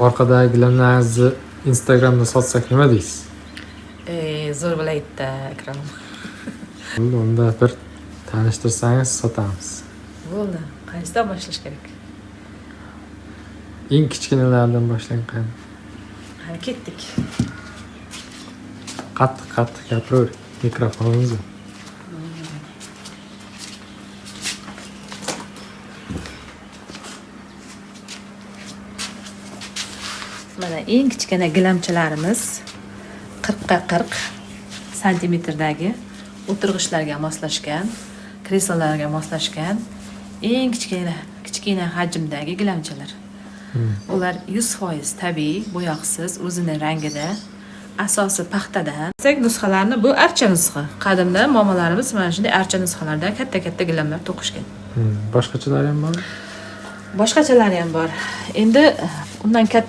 orqadagi gilamlarni Instagramda sotsak nima deysiz? Zo'r bo'laydi Akram. Unda bir tanishtirsangiz sotamiz. Bo'ldi. Qaysidan boshlash kerak? Eng kichkinalardan boshlang qani. Hali ketdik. Qattiq gapiravering. Mikrofonimiz bor. Mana eng kichkina gilamchalarimiz 40 ga 40 santimetrdagi o'tirg'ichlarga moslashgan, kreslolarga moslashgan eng kichkina hajmdagi gilamchalar. Ular 100% tabiiy, bo'yoqsiz, o'zining rangida, asosi paxtadan. Nusxalarni bu archa nusxa. Qadimda momalarimiz mana shunday archa nusxalardan katta gilamlar to'qishgan. Boshqachalari ham bormi? Boshqachalari ham bor. Endi undan katta